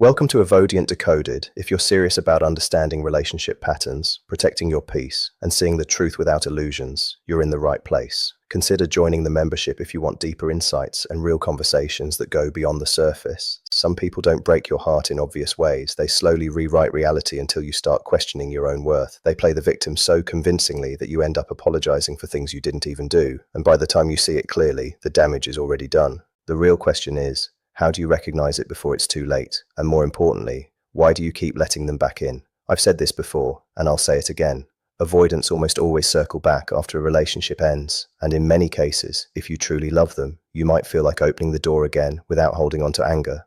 Welcome to Avoidant Decoded. If you're serious about understanding relationship patterns, protecting your peace, and seeing the truth without illusions, you're in the right place. Consider joining the membership if you want deeper insights and real conversations that go beyond the surface. Some people don't break your heart in obvious ways. They slowly rewrite reality until you start questioning your own worth. They play the victim so convincingly that you end up apologizing for things you didn't even do. And by the time you see it clearly, the damage is already done. The real question is, how do you recognize it before it's too late? And more importantly, why do you keep letting them back in? I've said this before, and I'll say it again. Avoidants almost always circle back after a relationship ends, and in many cases, if you truly love them, you might feel like opening the door again without holding on to anger.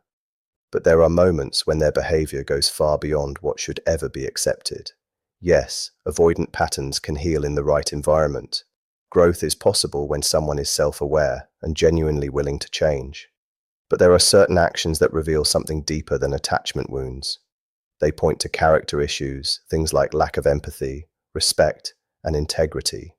But there are moments when their behavior goes far beyond what should ever be accepted. Yes, avoidant patterns can heal in the right environment. Growth is possible when someone is self-aware and genuinely willing to change. But there are certain actions that reveal something deeper than attachment wounds. They point to character issues, things like lack of empathy, respect, and integrity.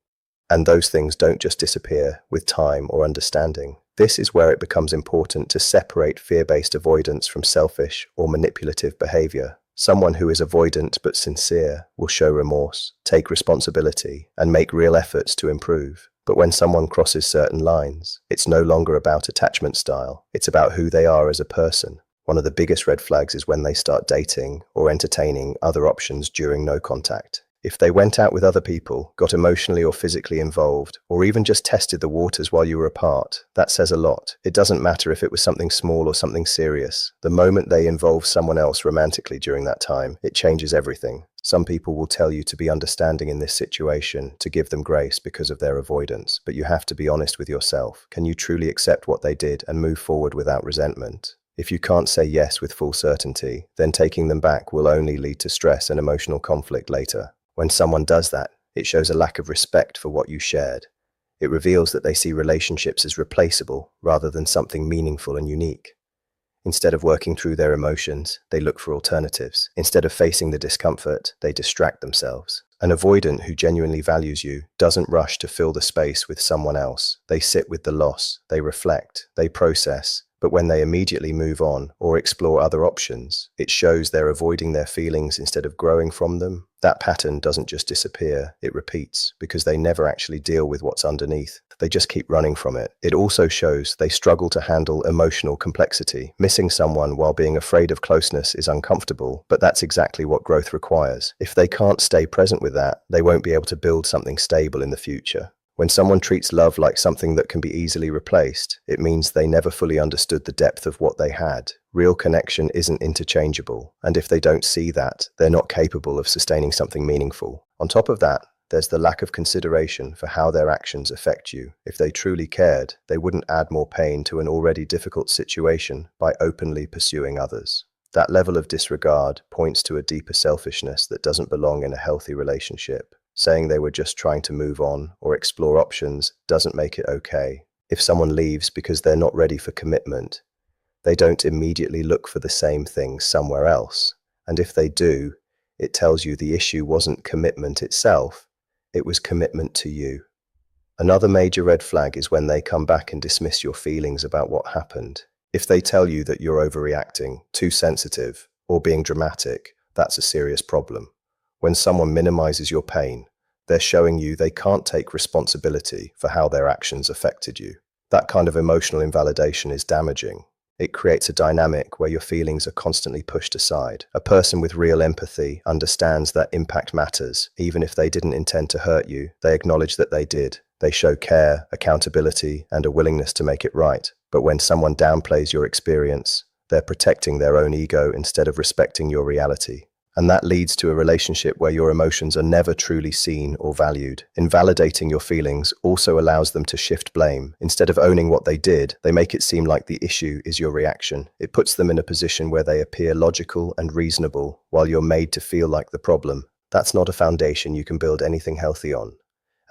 And those things don't just disappear with time or understanding. This is where it becomes important to separate fear-based avoidance from selfish or manipulative behavior. Someone who is avoidant but sincere will show remorse, take responsibility, and make real efforts to improve. But when someone crosses certain lines, it's no longer about attachment style. It's about who they are as a person. One of the biggest red flags is when they start dating or entertaining other options during no contact. If they went out with other people, got emotionally or physically involved, or even just tested the waters while you were apart, that says a lot. It doesn't matter if it was something small or something serious. The moment they involve someone else romantically during that time, it changes everything. Some people will tell you to be understanding in this situation, to give them grace because of their avoidance, but you have to be honest with yourself. Can you truly accept what they did and move forward without resentment? If you can't say yes with full certainty, then taking them back will only lead to stress and emotional conflict later. When someone does that, it shows a lack of respect for what you shared. It reveals that they see relationships as replaceable rather than something meaningful and unique. Instead of working through their emotions, they look for alternatives. Instead of facing the discomfort, they distract themselves. An avoidant who genuinely values you doesn't rush to fill the space with someone else. They sit with the loss, they reflect, they process. But when they immediately move on or explore other options, it shows they're avoiding their feelings instead of growing from them. That pattern doesn't just disappear, it repeats, because they never actually deal with what's underneath. They just keep running from it. It also shows they struggle to handle emotional complexity. Missing someone while being afraid of closeness is uncomfortable, but that's exactly what growth requires. If they can't stay present with that, they won't be able to build something stable in the future. When someone treats love like something that can be easily replaced, it means they never fully understood the depth of what they had. Real connection isn't interchangeable, and if they don't see that, they're not capable of sustaining something meaningful. On top of that, there's the lack of consideration for how their actions affect you. If they truly cared, they wouldn't add more pain to an already difficult situation by openly pursuing others. That level of disregard points to a deeper selfishness that doesn't belong in a healthy relationship. Saying they were just trying to move on or explore options doesn't make it okay. If someone leaves because they're not ready for commitment, they don't immediately look for the same thing somewhere else. And if they do, it tells you the issue wasn't commitment itself, it was commitment to you. Another major red flag is when they come back and dismiss your feelings about what happened. If they tell you that you're overreacting, too sensitive, or being dramatic, that's a serious problem. When someone minimizes your pain, they're showing you they can't take responsibility for how their actions affected you. That kind of emotional invalidation is damaging. It creates a dynamic where your feelings are constantly pushed aside. A person with real empathy understands that impact matters. Even if they didn't intend to hurt you, they acknowledge that they did. They show care, accountability, and a willingness to make it right. But when someone downplays your experience, they're protecting their own ego instead of respecting your reality. And that leads to a relationship where your emotions are never truly seen or valued. Invalidating your feelings also allows them to shift blame. Instead of owning what they did, they make it seem like the issue is your reaction. It puts them in a position where they appear logical and reasonable, while you're made to feel like the problem. That's not a foundation you can build anything healthy on.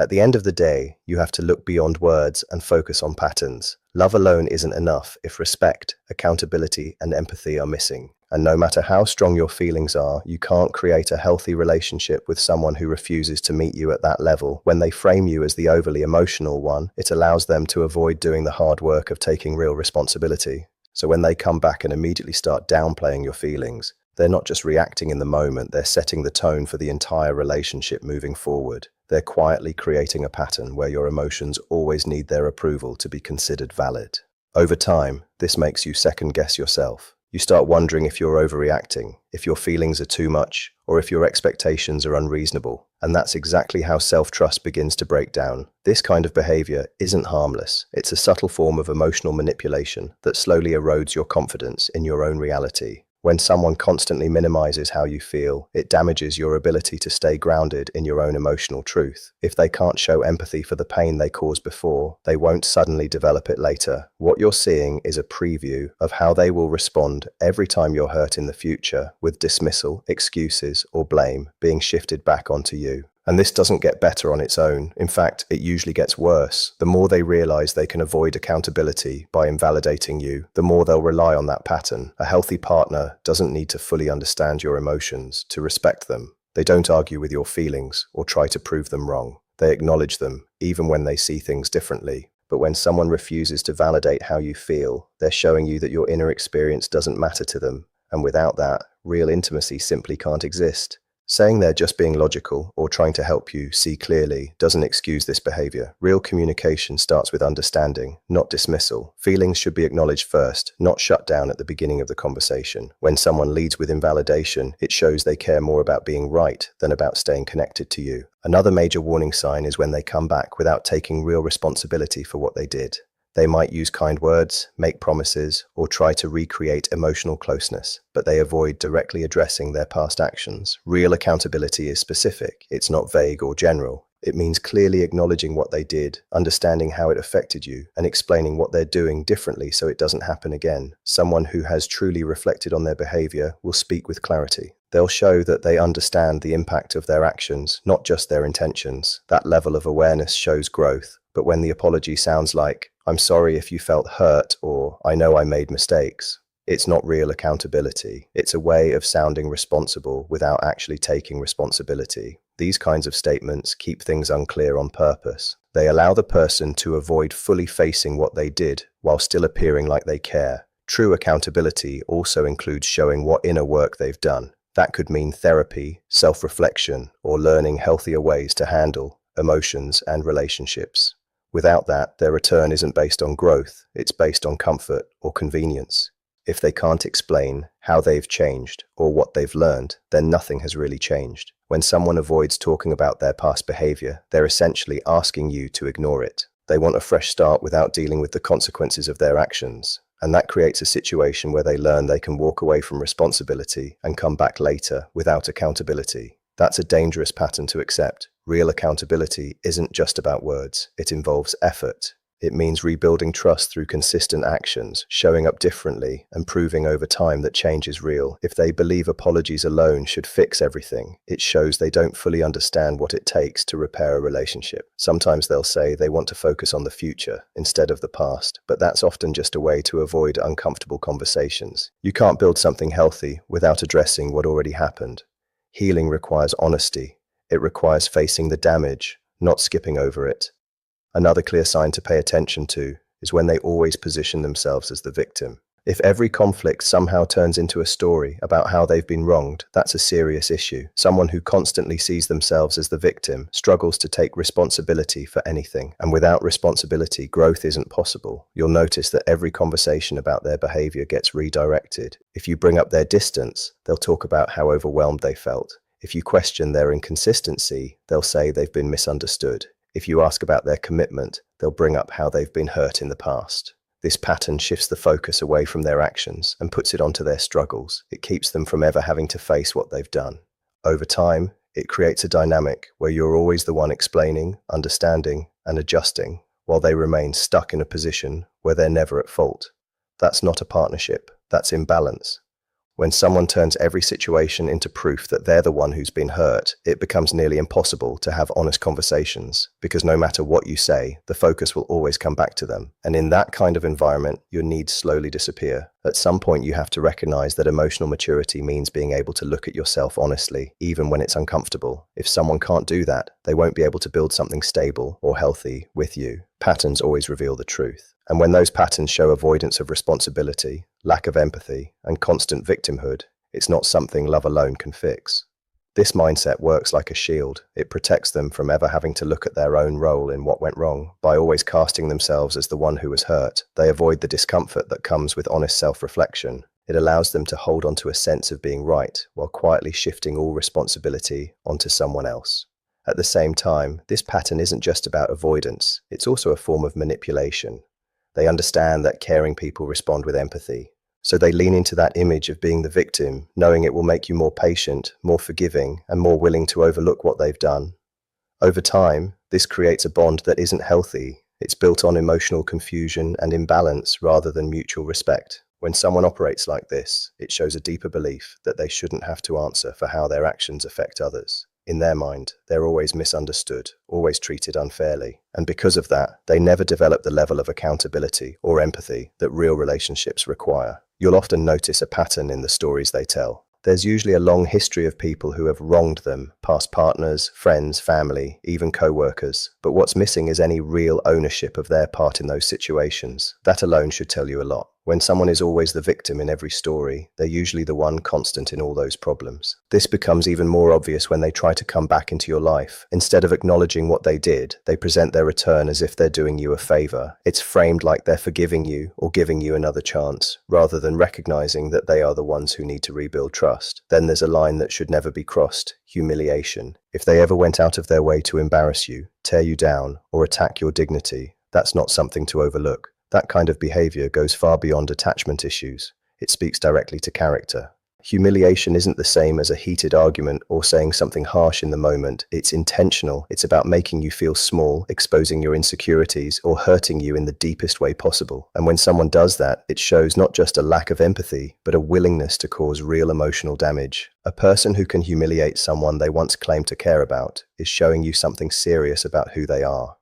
At the end of the day, you have to look beyond words and focus on patterns. Love alone isn't enough if respect, accountability, and empathy are missing. And no matter how strong your feelings are, you can't create a healthy relationship with someone who refuses to meet you at that level. When they frame you as the overly emotional one, it allows them to avoid doing the hard work of taking real responsibility. So when they come back and immediately start downplaying your feelings, they're not just reacting in the moment, they're setting the tone for the entire relationship moving forward. They're quietly creating a pattern where your emotions always need their approval to be considered valid. Over time, this makes you second-guess yourself. You start wondering if you're overreacting, if your feelings are too much, or if your expectations are unreasonable. And that's exactly how self-trust begins to break down. This kind of behavior isn't harmless. It's a subtle form of emotional manipulation that slowly erodes your confidence in your own reality. When someone constantly minimizes how you feel, it damages your ability to stay grounded in your own emotional truth. If they can't show empathy for the pain they caused before, they won't suddenly develop it later. What you're seeing is a preview of how they will respond every time you're hurt in the future, with dismissal, excuses, or blame being shifted back onto you. And this doesn't get better on its own. In fact, it usually gets worse. The more they realize they can avoid accountability by invalidating you, the more they'll rely on that pattern. A healthy partner doesn't need to fully understand your emotions to respect them. They don't argue with your feelings or try to prove them wrong. They acknowledge them, even when they see things differently. But when someone refuses to validate how you feel, they're showing you that your inner experience doesn't matter to them. And without that, real intimacy simply can't exist. Saying they're just being logical or trying to help you see clearly doesn't excuse this behavior. Real communication starts with understanding, not dismissal. Feelings should be acknowledged first, not shut down at the beginning of the conversation. When someone leads with invalidation, it shows they care more about being right than about staying connected to you. Another major warning sign is when they come back without taking real responsibility for what they did. They might use kind words, make promises, or try to recreate emotional closeness, but they avoid directly addressing their past actions. Real accountability is specific. It's not vague or general. It means clearly acknowledging what they did, understanding how it affected you, and explaining what they're doing differently so it doesn't happen again. Someone who has truly reflected on their behavior will speak with clarity. They'll show that they understand the impact of their actions, not just their intentions. That level of awareness shows growth. But when the apology sounds like, "I'm sorry if you felt hurt," or "I know I made mistakes," it's not real accountability. It's a way of sounding responsible without actually taking responsibility. These kinds of statements keep things unclear on purpose. They allow the person to avoid fully facing what they did while still appearing like they care. True accountability also includes showing what inner work they've done. That could mean therapy, self-reflection, or learning healthier ways to handle emotions and relationships. Without that, their return isn't based on growth, it's based on comfort or convenience. If they can't explain how they've changed or what they've learned, then nothing has really changed. When someone avoids talking about their past behavior, they're essentially asking you to ignore it. They want a fresh start without dealing with the consequences of their actions. And that creates a situation where they learn they can walk away from responsibility and come back later without accountability. That's a dangerous pattern to accept. Real accountability isn't just about words. It involves effort. It means rebuilding trust through consistent actions, showing up differently, and proving over time that change is real. If they believe apologies alone should fix everything, it shows they don't fully understand what it takes to repair a relationship. Sometimes they'll say they want to focus on the future instead of the past, but that's often just a way to avoid uncomfortable conversations. You can't build something healthy without addressing what already happened. Healing requires honesty. It requires facing the damage, not skipping over it. Another clear sign to pay attention to is when they always position themselves as the victim. If every conflict somehow turns into a story about how they've been wronged, that's a serious issue. Someone who constantly sees themselves as the victim struggles to take responsibility for anything. And without responsibility, growth isn't possible. You'll notice that every conversation about their behavior gets redirected. If you bring up their distance, they'll talk about how overwhelmed they felt. If you question their inconsistency, they'll say they've been misunderstood. If you ask about their commitment, they'll bring up how they've been hurt in the past. This pattern shifts the focus away from their actions and puts it onto their struggles. It keeps them from ever having to face what they've done. Over time, it creates a dynamic where you're always the one explaining, understanding, and adjusting, while they remain stuck in a position where they're never at fault. That's not a partnership, that's imbalance. When someone turns every situation into proof that they're the one who's been hurt, it becomes nearly impossible to have honest conversations, because no matter what you say, the focus will always come back to them. And in that kind of environment, your needs slowly disappear. At some point, you have to recognize that emotional maturity means being able to look at yourself honestly, even when it's uncomfortable. If someone can't do that, they won't be able to build something stable or healthy with you. Patterns always reveal the truth. And when those patterns show avoidance of responsibility, lack of empathy, and constant victimhood, it's not something love alone can fix. This mindset works like a shield. It protects them from ever having to look at their own role in what went wrong. By always casting themselves as the one who was hurt, they avoid the discomfort that comes with honest self-reflection. It allows them to hold on to a sense of being right, while quietly shifting all responsibility onto someone else. At the same time, this pattern isn't just about avoidance, it's also a form of manipulation. They understand that caring people respond with empathy, so they lean into that image of being the victim, knowing it will make you more patient, more forgiving, and more willing to overlook what they've done. Over time, this creates a bond that isn't healthy. It's built on emotional confusion and imbalance rather than mutual respect. When someone operates like this, it shows a deeper belief that they shouldn't have to answer for how their actions affect others. In their mind, they're always misunderstood, always treated unfairly, and because of that, they never develop the level of accountability or empathy that real relationships require. You'll often notice a pattern in the stories they tell. There's usually a long history of people who have wronged them, past partners, friends, family, even co-workers. But what's missing is any real ownership of their part in those situations. That alone should tell you a lot. When someone is always the victim in every story, they're usually the one constant in all those problems. This becomes even more obvious when they try to come back into your life. Instead of acknowledging what they did, they present their return as if they're doing you a favor. It's framed like they're forgiving you or giving you another chance, rather than recognizing that they are the ones who need to rebuild trust. Then there's a line that should never be crossed: humiliation. If they ever went out of their way to embarrass you, tear you down, or attack your dignity, that's not something to overlook. That kind of behavior goes far beyond attachment issues. It speaks directly to character. Humiliation isn't the same as a heated argument or saying something harsh in the moment. It's intentional. It's about making you feel small, exposing your insecurities, or hurting you in the deepest way possible. And when someone does that, it shows not just a lack of empathy, but a willingness to cause real emotional damage. A person who can humiliate someone they once claimed to care about is showing you something serious about who they are.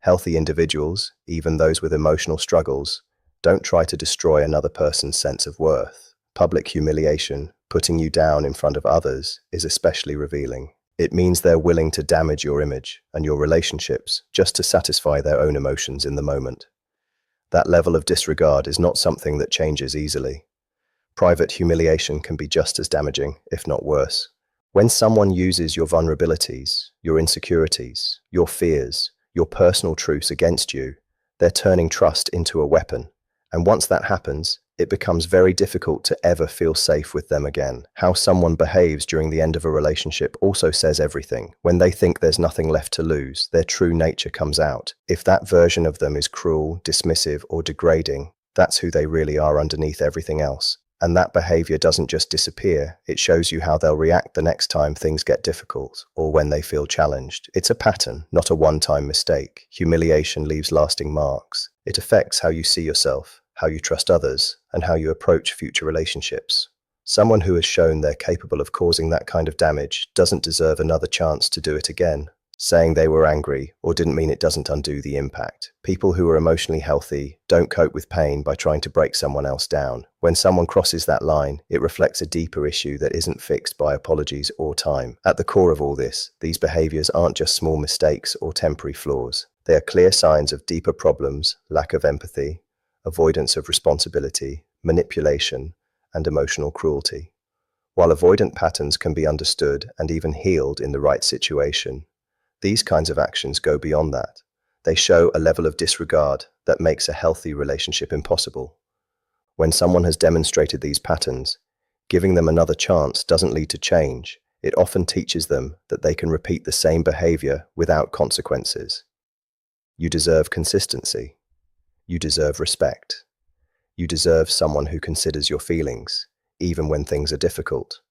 Healthy individuals, even those with emotional struggles, don't try to destroy another person's sense of worth. Public humiliation, putting you down in front of others, is especially revealing. It means they're willing to damage your image and your relationships just to satisfy their own emotions in the moment. That level of disregard is not something that changes easily. Private humiliation can be just as damaging, if not worse. When someone uses your vulnerabilities, your insecurities, your fears, your personal truths against you, they're turning trust into a weapon. And once that happens, it becomes very difficult to ever feel safe with them again. How someone behaves during the end of a relationship also says everything. When they think there's nothing left to lose, their true nature comes out. If that version of them is cruel, dismissive, or degrading, that's who they really are underneath everything else. And that behavior doesn't just disappear, it shows you how they'll react the next time things get difficult, or when they feel challenged. It's a pattern, not a one-time mistake. Humiliation leaves lasting marks. It affects how you see yourself, how you trust others, and how you approach future relationships. Someone who has shown they're capable of causing that kind of damage doesn't deserve another chance to do it again. Saying they were angry or didn't mean it doesn't undo the impact. People who are emotionally healthy don't cope with pain by trying to break someone else down. When someone crosses that line, it reflects a deeper issue that isn't fixed by apologies or time. At the core of all this, these behaviors aren't just small mistakes or temporary flaws. They are clear signs of deeper problems: lack of empathy, avoidance of responsibility, manipulation, and emotional cruelty. While avoidant patterns can be understood and even healed in the right situation, these kinds of actions go beyond that. They show a level of disregard that makes a healthy relationship impossible. When someone has demonstrated these patterns, giving them another chance doesn't lead to change. It often teaches them that they can repeat the same behavior without consequences. You deserve consistency. You deserve respect. You deserve someone who considers your feelings, even when things are difficult.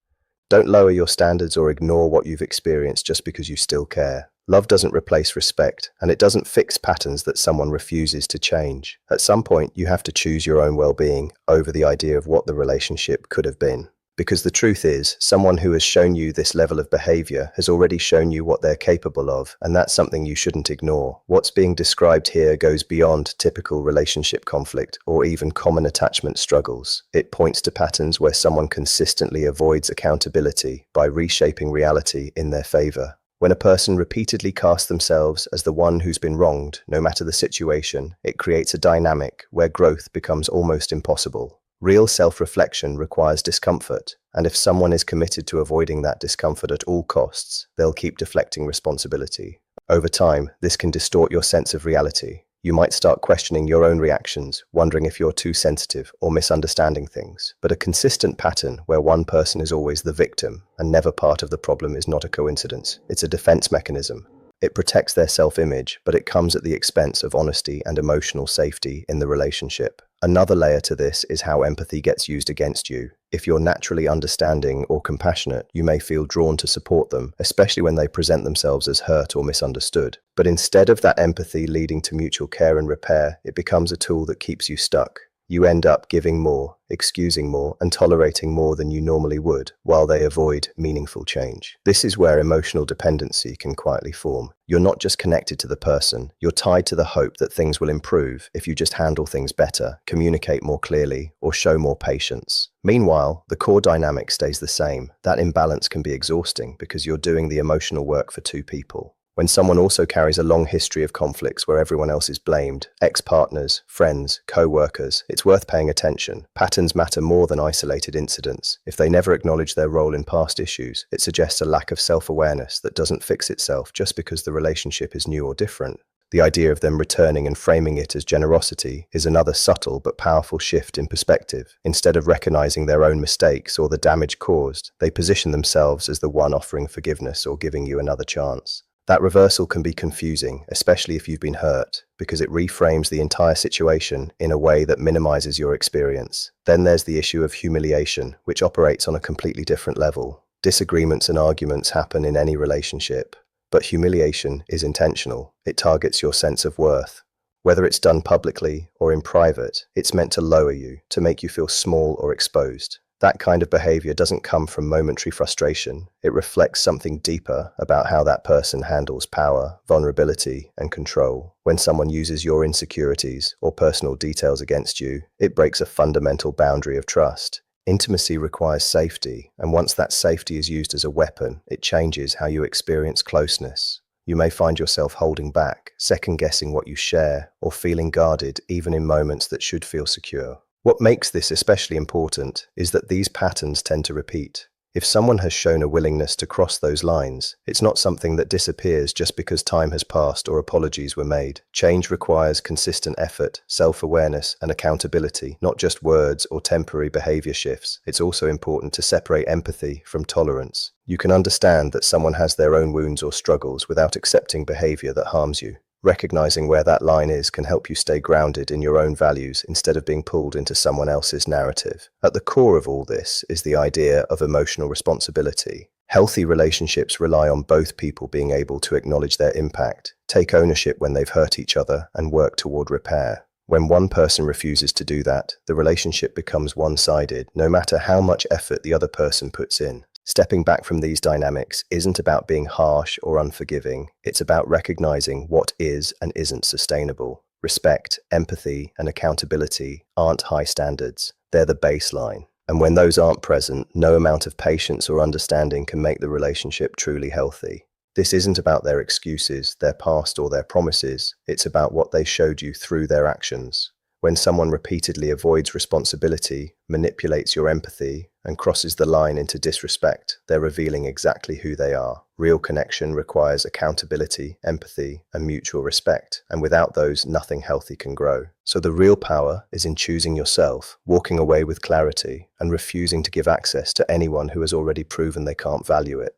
Don't lower your standards or ignore what you've experienced just because you still care. Love doesn't replace respect, and it doesn't fix patterns that someone refuses to change. At some point, you have to choose your own well-being over the idea of what the relationship could have been. Because the truth is, someone who has shown you this level of behavior has already shown you what they're capable of, and that's something you shouldn't ignore. What's being described here goes beyond typical relationship conflict or even common attachment struggles. It points to patterns where someone consistently avoids accountability by reshaping reality in their favor. When a person repeatedly casts themselves as the one who's been wronged, no matter the situation, it creates a dynamic where growth becomes almost impossible. Real self-reflection requires discomfort, and if someone is committed to avoiding that discomfort at all costs, they'll keep deflecting responsibility. Over time, this can distort your sense of reality. You might start questioning your own reactions, wondering if you're too sensitive or misunderstanding things. But a consistent pattern where one person is always the victim and never part of the problem is not a coincidence. It's a defense mechanism. It protects their self-image, but it comes at the expense of honesty and emotional safety in the relationship. Another layer to this is how empathy gets used against you. If you're naturally understanding or compassionate, you may feel drawn to support them, especially when they present themselves as hurt or misunderstood. But instead of that empathy leading to mutual care and repair, it becomes a tool that keeps you stuck. You end up giving more, excusing more, and tolerating more than you normally would, while they avoid meaningful change. This is where emotional dependency can quietly form. You're not just connected to the person, you're tied to the hope that things will improve if you just handle things better, communicate more clearly, or show more patience. Meanwhile, the core dynamic stays the same. That imbalance can be exhausting because you're doing the emotional work for two people. When someone also carries a long history of conflicts where everyone else is blamed, ex-partners, friends, co-workers, it's worth paying attention. Patterns matter more than isolated incidents. If they never acknowledge their role in past issues, it suggests a lack of self-awareness that doesn't fix itself just because the relationship is new or different. The idea of them returning and framing it as generosity is another subtle but powerful shift in perspective. Instead of recognizing their own mistakes or the damage caused, they position themselves as the one offering forgiveness or giving you another chance. That reversal can be confusing, especially if you've been hurt, because it reframes the entire situation in a way that minimizes your experience. Then there's the issue of humiliation, which operates on a completely different level. Disagreements and arguments happen in any relationship, but humiliation is intentional. It targets your sense of worth. Whether it's done publicly or in private, it's meant to lower you, to make you feel small or exposed. That kind of behavior doesn't come from momentary frustration. It reflects something deeper about how that person handles power, vulnerability, and control. When someone uses your insecurities or personal details against you, it breaks a fundamental boundary of trust. Intimacy requires safety, and once that safety is used as a weapon, it changes how you experience closeness. You may find yourself holding back, second-guessing what you share, or feeling guarded even in moments that should feel secure. What makes this especially important is that these patterns tend to repeat. If someone has shown a willingness to cross those lines, it's not something that disappears just because time has passed or apologies were made. Change requires consistent effort, self-awareness, and accountability, not just words or temporary behavior shifts. It's also important to separate empathy from tolerance. You can understand that someone has their own wounds or struggles without accepting behavior that harms you. Recognizing where that line is can help you stay grounded in your own values instead of being pulled into someone else's narrative. At the core of all this is the idea of emotional responsibility. Healthy relationships rely on both people being able to acknowledge their impact, take ownership when they've hurt each other, and work toward repair. When one person refuses to do that, the relationship becomes one-sided, no matter how much effort the other person puts in. Stepping back from these dynamics isn't about being harsh or unforgiving. It's about recognizing what is and isn't sustainable. Respect, empathy, and accountability aren't high standards. They're the baseline. And when those aren't present, no amount of patience or understanding can make the relationship truly healthy. This isn't about their excuses, their past, or their promises. It's about what they showed you through their actions. When someone repeatedly avoids responsibility, manipulates your empathy, and crosses the line into disrespect, they're revealing exactly who they are. Real connection requires accountability, empathy, and mutual respect, and without those, nothing healthy can grow. So the real power is in choosing yourself, walking away with clarity, and refusing to give access to anyone who has already proven they can't value it.